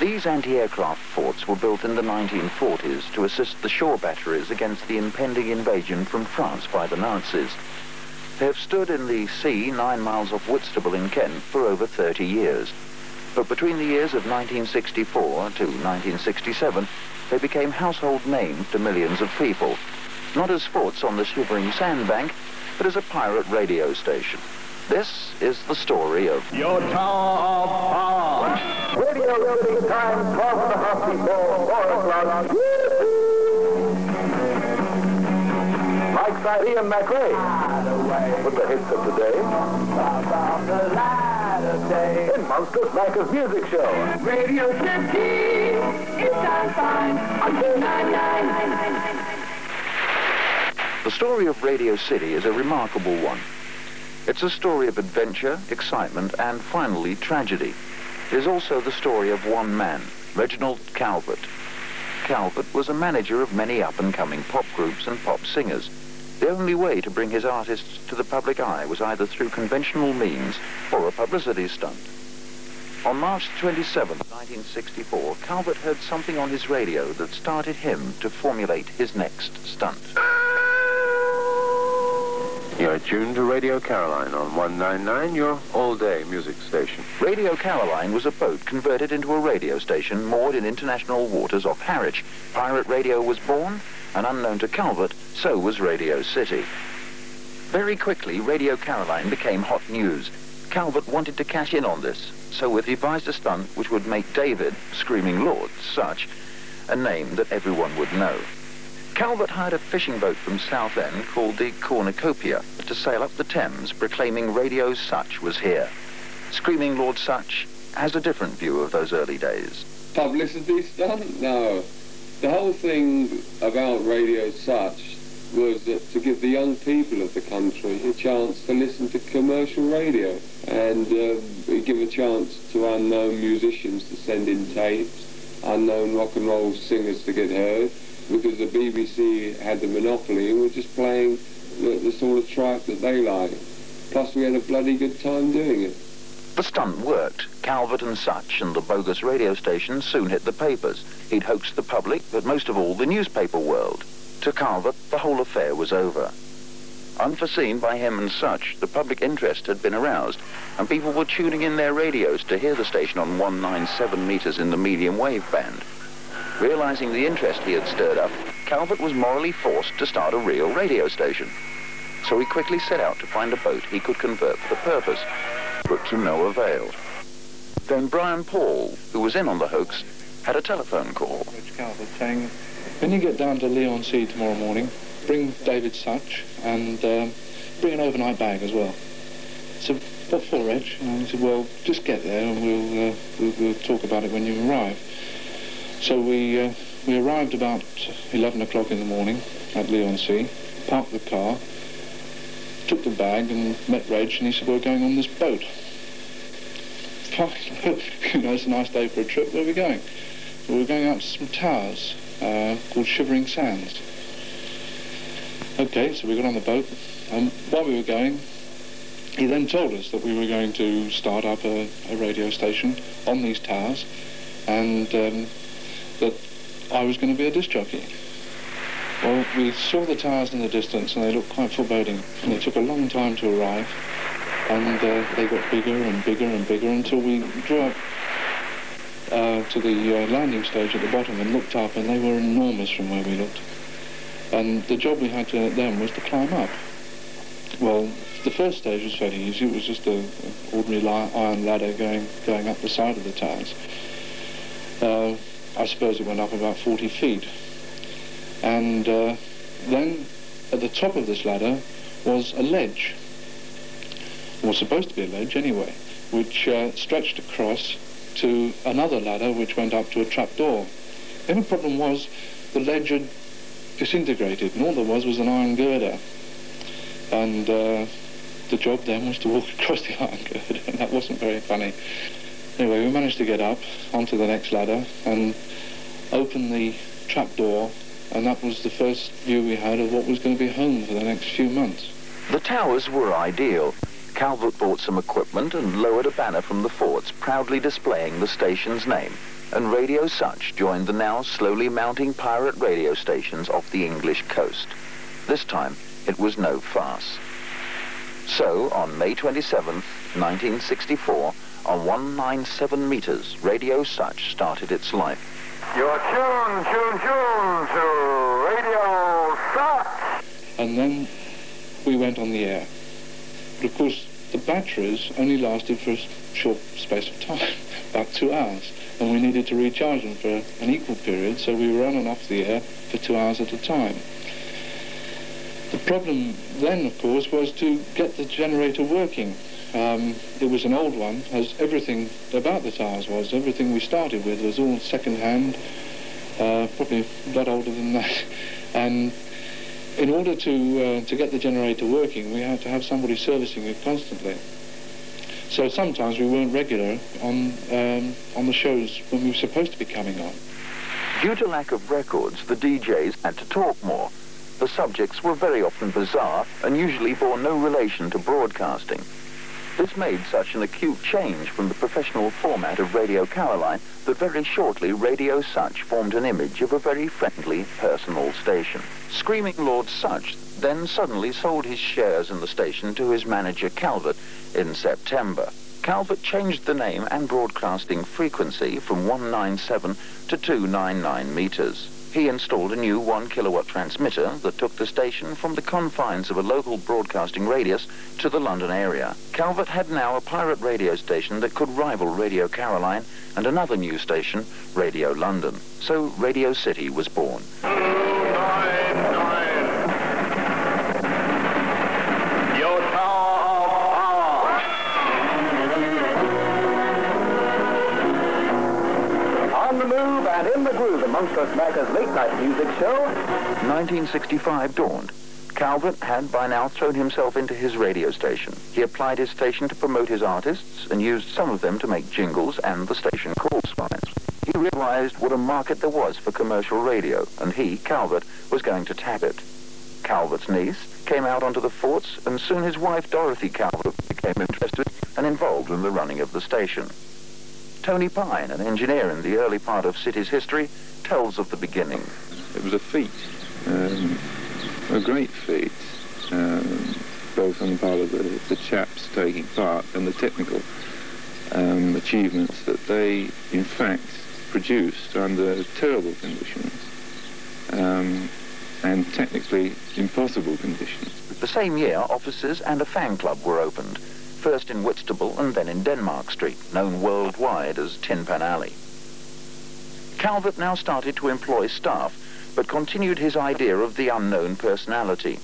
These anti-aircraft forts were built in the 1940s to assist the shore batteries against the impending invasion from France by the Nazis. They have stood in the sea 9 miles off Whitstable in Kent for over 30 years. But between the years of 1964 to 1967, they became household names to millions of people, not as forts on the shivering sandbank, but as a pirate radio station. This is the story of your Tower of Power. Radio City time, 12 and a half before 4 o'clock. Mike side Ian McRae with the hits of today. In Monsters Macca's music show. Radio City, it's on time until 9. The story of Radio City is a remarkable one. It's a story of adventure, excitement, and finally tragedy. It is also the story of one man, Reginald Calvert. Calvert was a manager of many up-and-coming pop groups and pop singers. The only way to bring his artists to the public eye was either through conventional means or a publicity stunt. On March 27, 1964, Calvert heard something on his radio that started him to formulate his next stunt. You're tuned to Radio Caroline on 199, your all-day music station. Radio Caroline was a boat converted into a radio station moored in international waters off Harwich. Pirate radio was born, and unknown to Calvert, so was Radio City. Very quickly, Radio Caroline became hot news. Calvert wanted to cash in on this, so he devised a stunt which would make David, Screaming Lord, such a name that everyone would know. Calvert hired a fishing boat from Southend called the Cornucopia to sail up the Thames, proclaiming Radio Such was here. Screaming Lord Such has a different view of those early days. Publicity stunt? No. The whole thing about Radio Such was that to give the young people of the country a chance to listen to commercial radio and give a chance to unknown musicians to send in tapes, unknown rock and roll singers to get heard, because the BBC had the monopoly and were just playing the sort of track that they liked. Plus we had a bloody good time doing it. The stunt worked. Calvert and Such and the bogus radio station soon hit the papers. He'd hoaxed the public, but most of all the newspaper world. To Calvert, the whole affair was over. Unforeseen by him and Such, the public interest had been aroused, and people were tuning in their radios to hear the station on 197 meters in the medium wave band. Realizing the interest he had stirred up, Calvert was morally forced to start a real radio station. So he quickly set out to find a boat he could convert for the purpose, but to no avail. Then Brian Paul, who was in on the hoax, had a telephone call. Rich Calvert saying, when you get down to Leigh-on-Sea tomorrow morning, bring David Such and bring an overnight bag as well. So, what for, Reg? And he said, well, just get there and we'll talk about it when you arrive. So we arrived about 11 o'clock in the morning at Leigh-on-Sea, parked the car, took the bag and met Reg, and he said, we're going on this boat. Fine, you know, it's a nice day for a trip. Where are we going? Well, we're going out to some towers called Shivering Sands. Okay, so we got on the boat, and while we were going, he then told us that we were going to start up a radio station on these towers, and that I was going to be a disc jockey. Well, we saw the towers in the distance and they looked quite foreboding, and it took a long time to arrive, and they got bigger and bigger and bigger until we drew up to the landing stage at the bottom and looked up, and they were enormous from where we looked. And the job we had to then was to climb up. Well, the first stage was fairly easy. It was just an ordinary iron ladder going up the side of the towers. I suppose it went up about 40 feet. And then at the top of this ladder was a ledge, or was supposed to be a ledge anyway, which stretched across to another ladder which went up to a trapdoor. The only problem was the ledge had disintegrated, and all there was an iron girder. And the job then was to walk across the iron girder, and that wasn't very funny. Anyway, we managed to get up onto the next ladder and open the trapdoor, and that was the first view we had of what was going to be home for the next few months. The towers were ideal. Calvert bought some equipment and lowered a banner from the forts, proudly displaying the station's name. and Radio Such joined the now slowly mounting pirate radio stations off the English coast. This time, it was no farce. So, on May 27th, 1964, on 197 meters, Radio Such started its life. You're tuned to Radio Such. And then we went on the air. But of course, the batteries only lasted for a short space of time, about 2 hours, and we needed to recharge them for an equal period, so we were on and off the air for 2 hours at a time. The problem then, of course, was to get the generator working. It was an old one, as everything about the towers was. Everything we started with was all second-hand, probably a lot older than that. And in order to get the generator working, we had to have somebody servicing it constantly. So sometimes we weren't regular on the shows when we were supposed to be coming on. Due to lack of records, the DJs had to talk more. The subjects were very often bizarre and usually bore no relation to broadcasting. This made such an acute change from the professional format of Radio Caroline that very shortly Radio Such formed an image of a very friendly, personal station. Screaming Lord Such then suddenly sold his shares in the station to his manager Calvert in September. Calvert changed the name and broadcasting frequency from 197 to 299 meters. He installed a new 1 kilowatt transmitter that took the station from the confines of a local broadcasting radius to the London area. Calvert had now a pirate radio station that could rival Radio Caroline and another new station, Radio London. So Radio City was born. 299. Your tower of power. On the move and in the groove amongst us Macca's late-night music show. 1965 dawned. Calvert had by now thrown himself into his radio station. He applied his station to promote his artists and used some of them to make jingles and the station call signs. He realized what a market there was for commercial radio, and he, Calvert, was going to tap it. Calvert's niece came out onto the forts, and soon his wife, Dorothy Calvert, became interested and involved in the running of the station. Tony Pine, an engineer in the early part of City's history, tells of the beginning. It was a feat, a great feat, both on the part of the chaps taking part and the technical achievements that they, in fact, produced under terrible conditions and technically impossible conditions. The same year, offices and a fan club were opened, first in Whitstable and then in Denmark Street, known worldwide as Tin Pan Alley. Calvert now started to employ staff, but continued his idea of the unknown personality.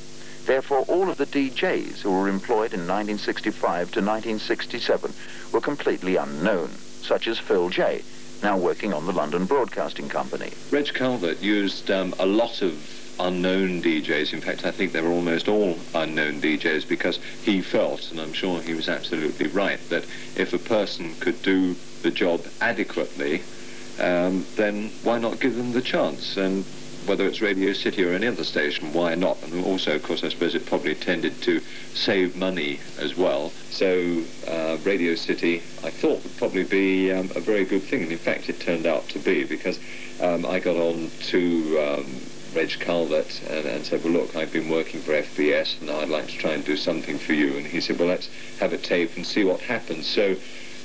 Therefore, all of the DJs who were employed in 1965 to 1967 were completely unknown, such as Phil J., now working on the London Broadcasting Company. Reg Calvert used a lot of unknown DJs. In fact, I think they were almost all unknown DJs because he felt, and I'm sure he was absolutely right, that if a person could do the job adequately, then why not give them the chance? And whether it's Radio City or any other station, why not? And also, of course, I suppose it probably tended to save money as well. So Radio City, I thought, would probably be a very good thing. And in fact, it turned out to be, because I got on to Reg Calvert and said, well, look, I've been working for FBS, and now I'd like to try and do something for you. And he said, well, let's have a tape and see what happens. So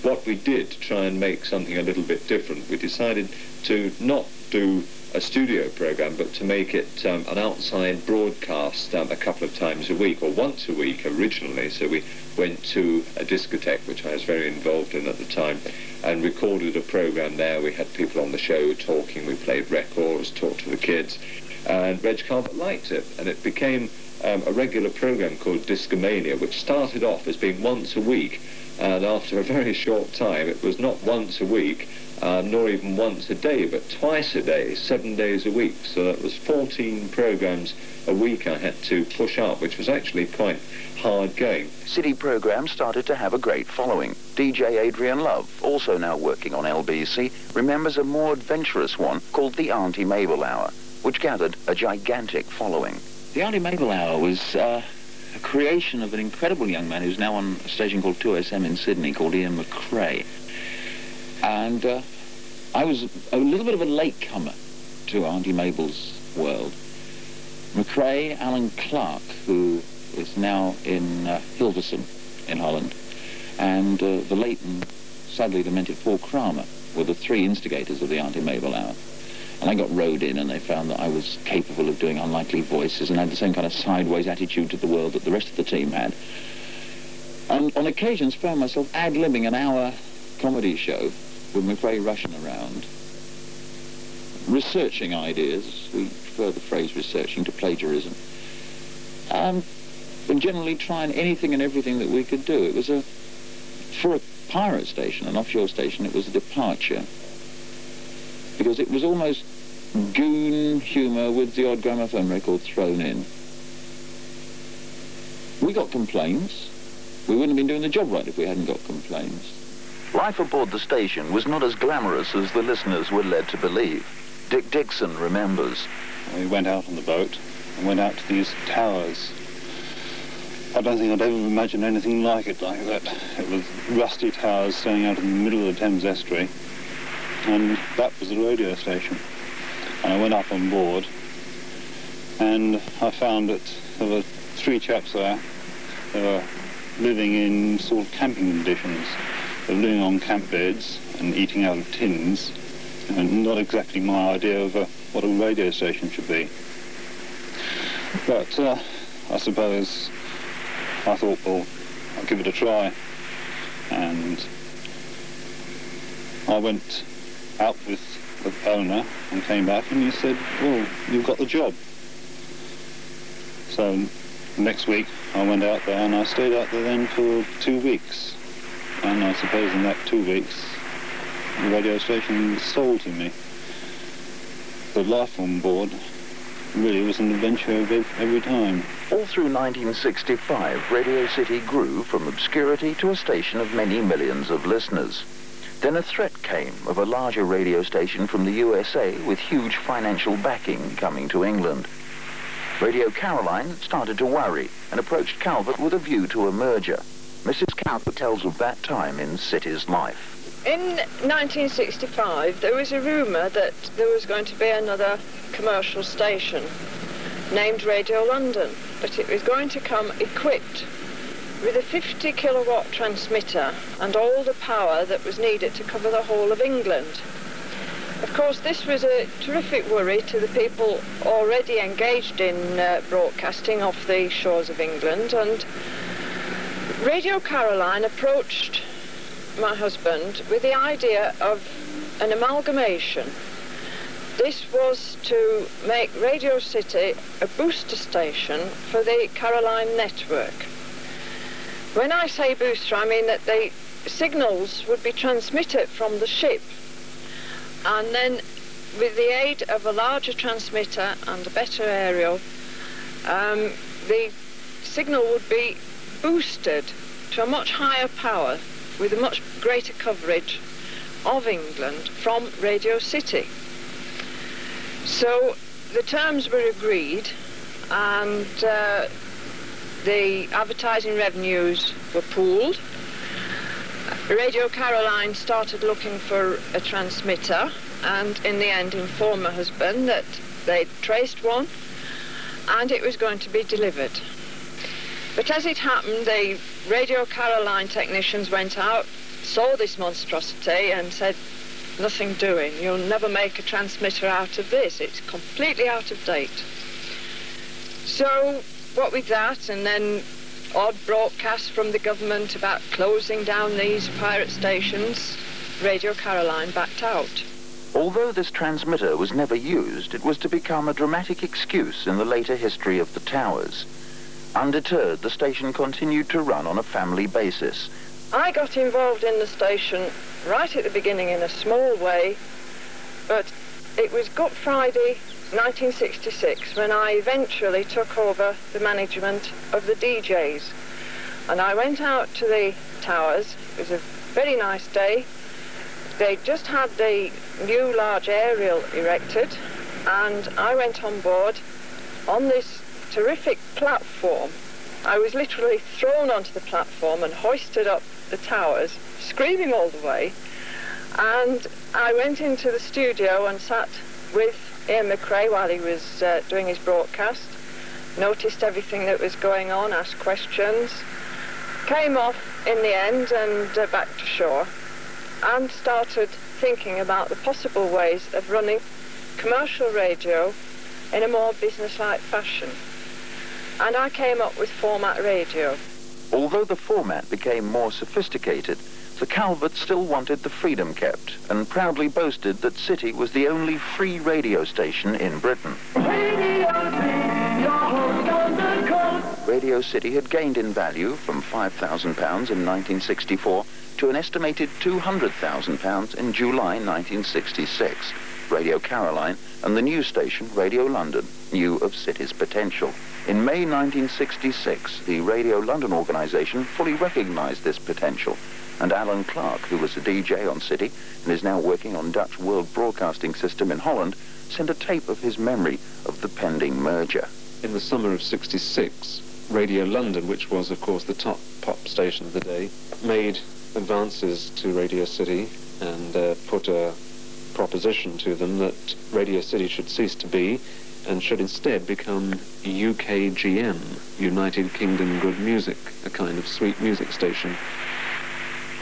what we did to try and make something a little bit different, we decided to not do a studio program, but to make it an outside broadcast a couple of times a week, or once a week originally. So we went to a discotheque, which I was very involved in at the time, and recorded a program there. We had people on the show talking, we played records, talked to the kids, and Reg Calvert liked it, and it became a regular program called Discomania, which started off as being once a week, and after a very short time it was not once a week, nor even once a day, but twice a day, 7 days a week. So that was 14 programs a week I had to push up, which was actually quite hard going. City programs started to have a great following. DJ Adrian Love, also now working on LBC, remembers a more adventurous one called the Auntie Mabel Hour, which gathered a gigantic following. The Auntie Mabel Hour was a creation of an incredible young man who's now on a station called 2SM in Sydney called Ian McRae. And I was a little bit of a latecomer to Auntie Mabel's world. McRae, Alan Clark, who is now in Hilversum in Holland, and the late and sadly lamented Paul Kramer were the three instigators of the Auntie Mabel Hour. And I got rowed in, and they found that I was capable of doing unlikely voices and had the same kind of sideways attitude to the world that the rest of the team had. And on occasions found myself ad-libbing an hour comedy show with McRae rushing around, researching ideas. We prefer the phrase researching to plagiarism. And generally trying anything and everything that we could do. It was for a pirate station, an offshore station, it was a departure. Because it was almost goon humour with the odd gramophone record thrown in. We got complaints. We wouldn't have been doing the job right if we hadn't got complaints. Life aboard the station was not as glamorous as the listeners were led to believe. Dick Dixon remembers. We went out on the boat and went out to these towers. I don't think I'd ever imagined anything like that. It was rusty towers standing out in the middle of the Thames estuary, and that was the radio station. And I went up on board, and I found that there were three chaps there. They were living in sort of camping conditions. They were living on camp beds and eating out of tins, and not exactly my idea of what a radio station should be. But I suppose I thought, well, I'll give it a try. And I went out with the owner and came back, and he said, well, you've got the job. So next week I went out there, and I stayed out there then for 2 weeks. And I suppose in that 2 weeks the radio station was sold to me. The life on board really was an adventure every time. All through 1965, Radio City grew from obscurity to a station of many millions of listeners. Then a threat came of a larger radio station from the USA with huge financial backing coming to England. Radio Caroline started to worry and approached Calvert with a view to a merger. Mrs. Calvert tells of that time in City's life. In 1965, there was a rumour that there was going to be another commercial station named Radio London, but it was going to come equipped with a 50 kilowatt transmitter and all the power that was needed to cover the whole of England. Of course, this was a terrific worry to the people already engaged in broadcasting off the shores of England, and Radio Caroline approached my husband with the idea of an amalgamation. This was to make Radio City a booster station for the Caroline network. When I say booster, I mean that the signals would be transmitted from the ship, and then with the aid of a larger transmitter and a better aerial, the signal would be boosted to a much higher power with a much greater coverage of England from Radio City. So the terms were agreed, and the advertising revenues were pooled. Radio Caroline started looking for a transmitter, and in the end informed my husband that they'd traced one and it was going to be delivered. But as it happened, the Radio Caroline technicians went out, saw this monstrosity and said, nothing doing, you'll never make a transmitter out of this, it's completely out of date. So what with that, and then odd broadcasts from the government about closing down these pirate stations, Radio Caroline backed out. Although this transmitter was never used, it was to become a dramatic excuse in the later history of the towers. Undeterred, the station continued to run on a family basis. I got involved in the station right at the beginning in a small way, but it was Good Friday 1966 when I eventually took over the management of the DJs. And I went out to the towers. It was a very nice day. They just had the new large aerial erected, and I went on board on this terrific platform. I was literally thrown onto the platform and hoisted up the towers, screaming all the way, And I went into the studio and sat with Ian McRae while he was doing his broadcast, noticed everything that was going on, asked questions, came off in the end and back to shore, and started thinking about the possible ways of running commercial radio in a more business-like fashion. And I came up with format radio. Although the format became more sophisticated, the Calvert still wanted the freedom kept and proudly boasted that City was the only free radio station in Britain. Radio City had gained in value from £5,000 in 1964 to an estimated £200,000 in July 1966. Radio Caroline and the news station Radio London knew of City's potential. In May 1966, the Radio London organisation fully recognised this potential, and Alan Clark, who was a DJ on City and is now working on Dutch World Broadcasting System in Holland, sent a tape of his memory of the pending merger. In the summer of '66, Radio London, which was, of course, the top pop station of the day, made advances to Radio City and put a proposition to them that Radio City should cease to be and should instead become UKGM, United Kingdom Good Music, a kind of sweet music station.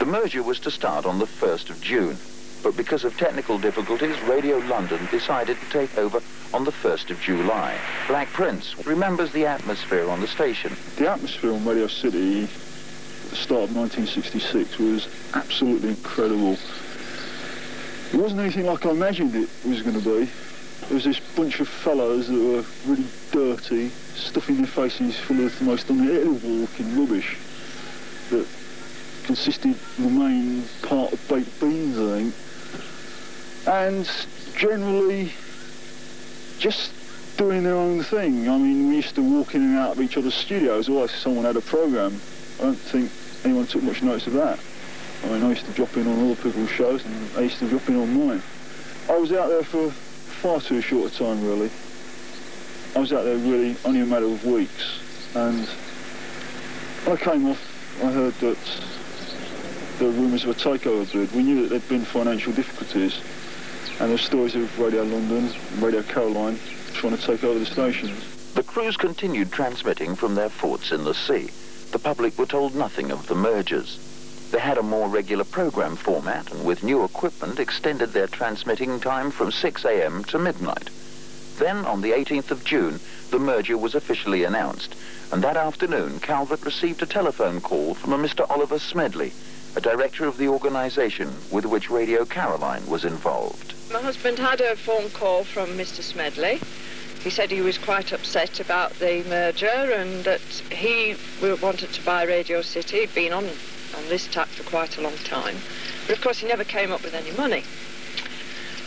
The merger was to start on the 1st of June, but because of technical difficulties, Radio London decided to take over on the 1st of July. Black Prince remembers the atmosphere on the station. The atmosphere on Radio City at the start of 1966 was absolutely incredible. It wasn't anything like I imagined it was going to be. There was this bunch of fellows that were really dirty, stuffing their faces full of the most unhittable-looking rubbish that consisted the main part of baked beans, I think, and generally just doing their own thing. I mean, we used to walk in and out of each other's studios, or if someone had a programme. I don't think anyone took much notice of that. I mean, I used to drop in on other people's shows, and they used to drop in on mine. I was out there for far too short a time, really. I was out there really only a matter of weeks, and when I came off, I heard that there were rumours of a takeover bid. We knew that there'd been financial difficulties, and there were stories of Radio London and Radio Caroline trying to take over the stations. The crews continued transmitting from their forts in the sea. The public were told nothing of the mergers. They had a more regular programme format and with new equipment extended their transmitting time from 6 a.m. to midnight. Then, on the 18th of June, the merger was officially announced, and that afternoon Calvert received a telephone call from a Mr. Oliver Smedley, a director of the organisation with which Radio Caroline was involved. My husband had a phone call from Mr. Smedley. He said he was quite upset about the merger and that he wanted to buy Radio City. He'd been on this tack for quite a long time, but of course he never came up with any money.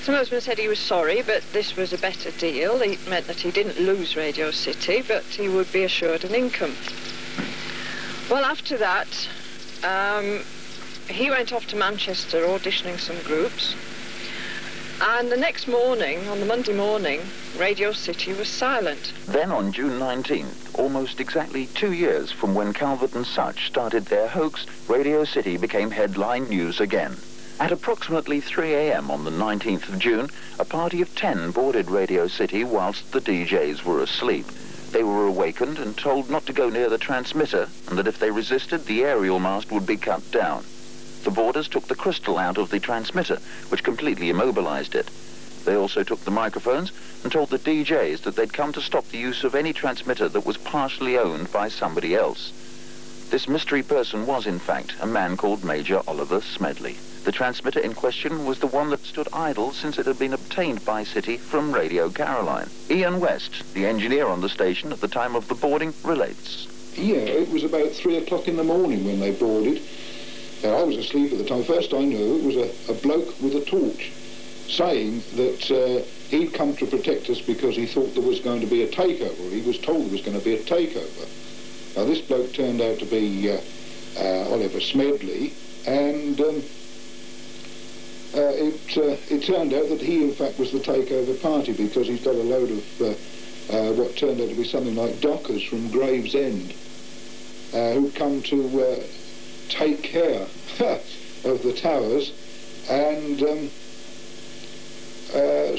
So my husband said he was sorry, but this was a better deal. It meant that he didn't lose Radio City, but he would be assured an income. Well, after that, he went off to Manchester auditioning some groups, and the next morning, on the Monday morning, Radio City was silent. Then on June 19th, almost exactly 2 years from when Calvert and Such started their hoax, Radio City became headline news again. At approximately 3 a.m. on the 19th of June, a party of 10 boarded Radio City whilst the DJs were asleep. They were awakened and told not to go near the transmitter, and that if they resisted, the aerial mast would be cut down. The boarders took the crystal out of the transmitter, which completely immobilized it. They also took the microphones and told the DJs that they'd come to stop the use of any transmitter that was partially owned by somebody else. This mystery person was, in fact, a man called Major Oliver Smedley. The transmitter in question was the one that stood idle since it had been obtained by City from Radio Caroline. Ian West, the engineer on the station at the time of the boarding, relates. Yeah, it was about 3 o'clock in the morning when they boarded. I was asleep at the time. First I knew it was a bloke with a torch saying that he'd come to protect us because he thought there was going to be a takeover, or he was told there was going to be a takeover. Now this bloke turned out to be Oliver Smedley, and it turned out that he in fact was the takeover party because he's got a load of what turned out to be something like dockers from Gravesend who'd come to take care of the towers and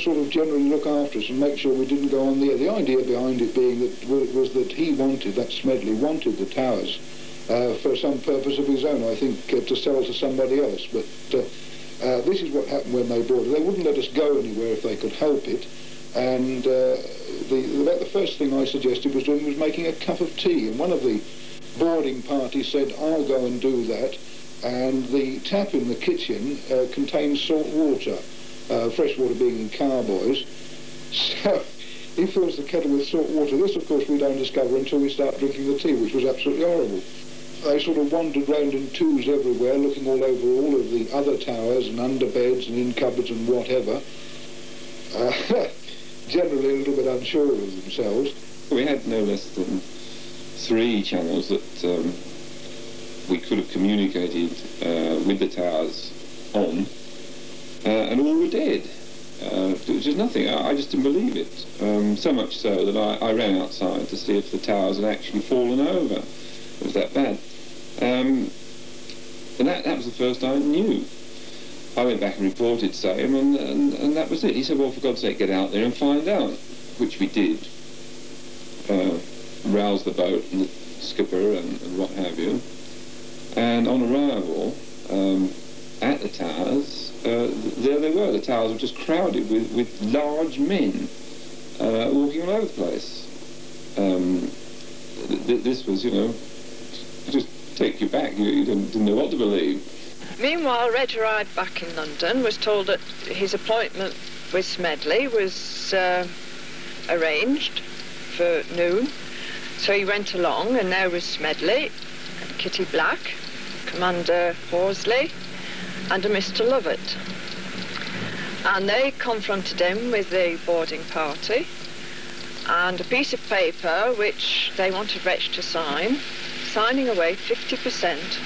sort of generally look after us and make sure we didn't go on the air. The idea behind it being that was that he wanted, that Smedley wanted the towers for some purpose of his own, I think, to sell to somebody else. But this is what happened when they bought it. They wouldn't let us go anywhere if they could help it. And about the first thing I suggested was doing was making a cup of tea. And one of the boarding party said, I'll go and do that. And the tap in the kitchen contains salt water, fresh water being in carboys. So he fills the kettle with salt water. This, of course, we don't discover until we start drinking the tea, which was absolutely horrible. They sort of wandered round in twos everywhere, looking all over all of the other towers and under beds and in cupboards and whatever. Generally a little bit unsure of themselves. We had no less than 3 channels that we could have communicated with the towers on, and all were dead. It was just nothing. I just didn't believe it. So much so that I ran outside to see if the towers had actually fallen over. It was that bad. And that was the first I knew. I went back and reported Sam, and that was it. He said, well, for God's sake, get out there and find out, which we did. Rouse the boat and the skipper and what have you. And on arrival at the towers, there they were. The towers were just crowded with large men walking all over the place. This was, you know, just take you back. You didn't know what to believe. Meanwhile, Reg arrived back in London, was told that his appointment with Smedley was arranged for noon. So he went along, and there was Smedley, Kitty Black, Commander Horsley, and a Mr. Lovett. And they confronted him with the boarding party and a piece of paper which they wanted Reg to sign, signing away 50%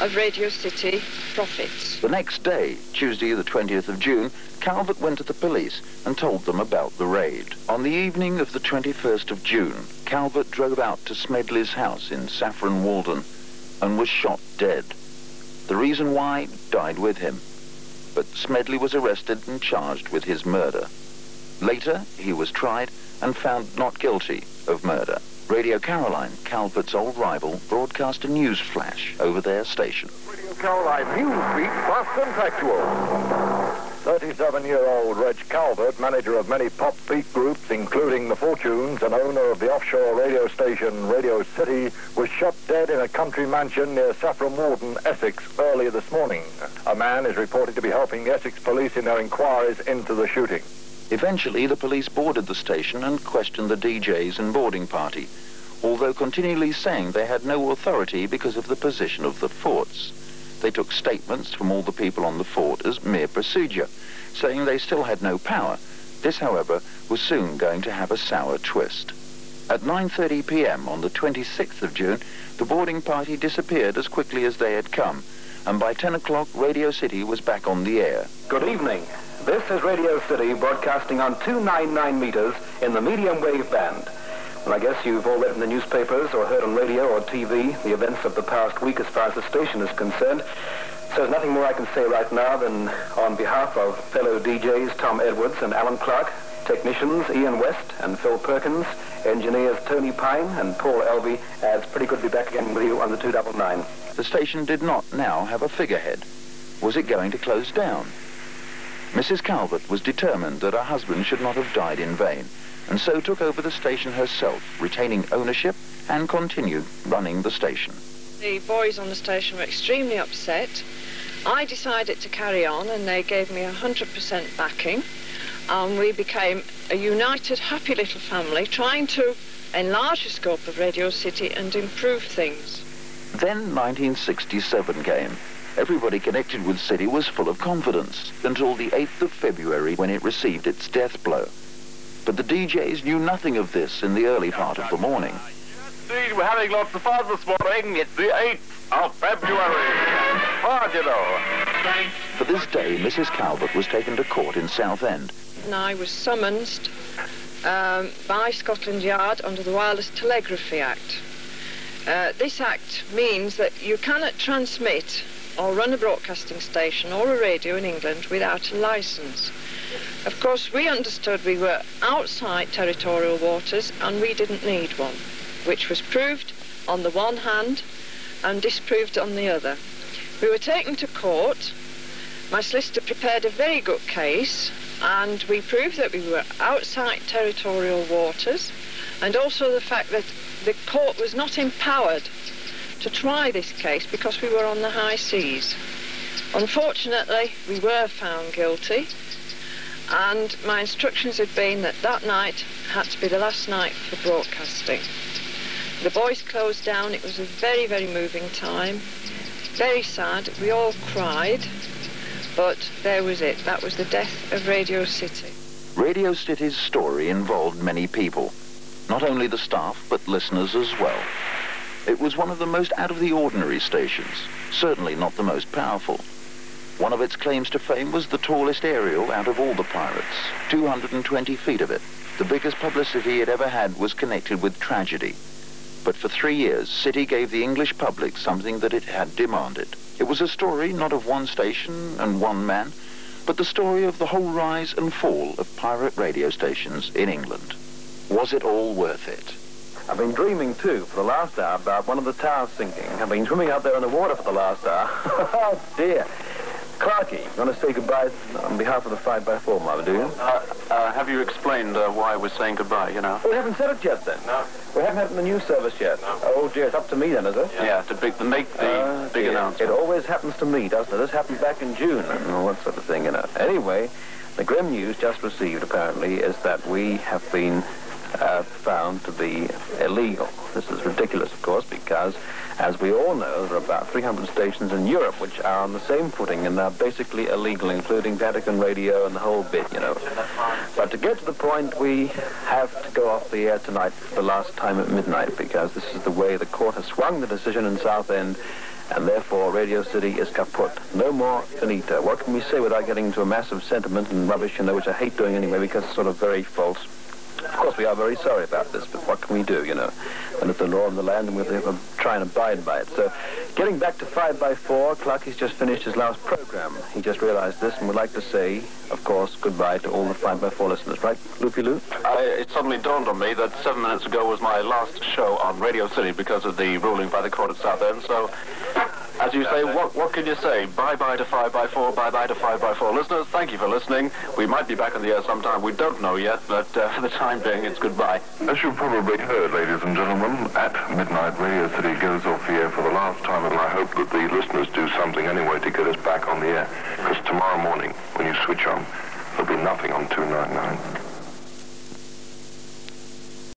of Radio City profits. The next day, Tuesday the 20th of June, Calvert went to the police and told them about the raid. On the evening of the 21st of June, Calvert drove out to Smedley's house in Saffron Walden and was shot dead. The reason why died with him, but Smedley was arrested and charged with his murder. Later, he was tried and found not guilty of murder. Radio Caroline, Calvert's old rival, broadcast a news flash over their station. Radio Caroline Newsbeat, fast and factual. 37-year-old Reg Calvert, manager of many pop beat groups, including The Fortunes, and owner of the offshore radio station Radio City, was shot dead in a country mansion near Saffron Walden, Essex, early this morning. A man is reported to be helping the Essex police in their inquiries into the shooting. Eventually, the police boarded the station and questioned the DJs and boarding party, although continually saying they had no authority because of the position of the forts. They took statements from all the people on the fort as mere procedure, saying they still had no power. This, however, was soon going to have a sour twist. At 9:30 p.m. on the 26th of June, the boarding party disappeared as quickly as they had come, and by 10 o'clock, Radio City was back on the air. Good evening. This is Radio City broadcasting on 299 meters in the medium wave band. And I guess you've all read in the newspapers or heard on radio or TV the events of the past week as far as the station is concerned. So there's nothing more I can say right now than on behalf of fellow DJs Tom Edwards and Alan Clark, technicians Ian West and Phil Perkins, engineers Tony Pine and Paul Elvey, it's pretty good to be back again with you on the 299. The station did not now have a figurehead. Was it going to close down? Mrs. Calvert was determined that her husband should not have died in vain, and so took over the station herself, retaining ownership and continued running the station. The boys on the station were extremely upset. I decided to carry on, and they gave me 100% backing, and we became a united, happy little family, trying to enlarge the scope of Radio City and improve things. Then 1967 came. Everybody connected with City was full of confidence until the 8th of February when it received its death blow. But the DJs knew nothing of this in the early part of the morning. Indeed, we're having lots of fun this morning. It's the 8th of February. Hard, you know. For this day, Mrs. Calvert was taken to court in Southend. And I was summoned by Scotland Yard under the Wireless Telegraphy Act. This act means that you cannot transmit or run a broadcasting station or a radio in England without a licence. Of course, we understood we were outside territorial waters and we didn't need one, which was proved on the one hand and disproved on the other. We were taken to court. My solicitor prepared a very good case, and we proved that we were outside territorial waters, and also the fact that the court was not empowered to try this case because we were on the high seas. Unfortunately, we were found guilty, and my instructions had been that that night had to be the last night for broadcasting. The boys closed down. It was a very, very moving time, very sad. We all cried, but there was it. That was the death of Radio City. Radio City's story involved many people, not only the staff, but listeners as well. It was one of the most out-of-the-ordinary stations, certainly not the most powerful. One of its claims to fame was the tallest aerial out of all the pirates, 220 feet of it. The biggest publicity it ever had was connected with tragedy. But for 3 years, City gave the English public something that it had demanded. It was a story not of one station and one man, but the story of the whole rise and fall of pirate radio stations in England. Was it all worth it? I've been dreaming, too, for the last hour about one of the towers sinking. I've been swimming out there in the water for the last hour. Oh, dear. Clarky, you want to say goodbye on behalf of the 5x4, Mother, do you? Have you explained why we're saying goodbye, you know? We haven't said it yet, then. No. We haven't had it in the news service yet. No. Oh, dear, it's up to me, then, is it? Yeah, to make the big announcement. It always happens to me, doesn't it? This happened back in June and all that sort of thing, you know. Anyway, the grim news just received, apparently, is that we have been found to be illegal. This is ridiculous, of course, because, as we all know, there are about 300 stations in Europe which are on the same footing and are basically illegal, including Vatican Radio and the whole bit, you know. But to get to the point, we have to go off the air tonight for the last time at midnight, because this is the way the court has swung the decision in Southend, and therefore Radio City is kaput. No more finita. What can we say without getting into a massive sentiment and rubbish, you know, which I hate doing anyway because it's sort of very false. Of course, we are very sorry about this, but what can we do, you know? And it's the law of the land, and we'll try and abide by it. So, getting back to 5x4, Clarky's just finished his last program. He just realized this and would like to say, of course, goodbye to all the 5x4 listeners, right, Loopy Lou? It suddenly dawned on me that 7 minutes ago was my last show on Radio City because of the ruling by the court at Southend, so... As you say, what can you say? Bye-bye to 5x4, bye-bye to 5x4 listeners. Thank you for listening. We might be back on the air sometime. We don't know yet, but for the time being, it's goodbye. As you've probably heard, ladies and gentlemen, at midnight, Radio City goes off the air for the last time, and I hope that the listeners do something anyway to get us back on the air. Because tomorrow morning, when you switch on, there'll be nothing on 299.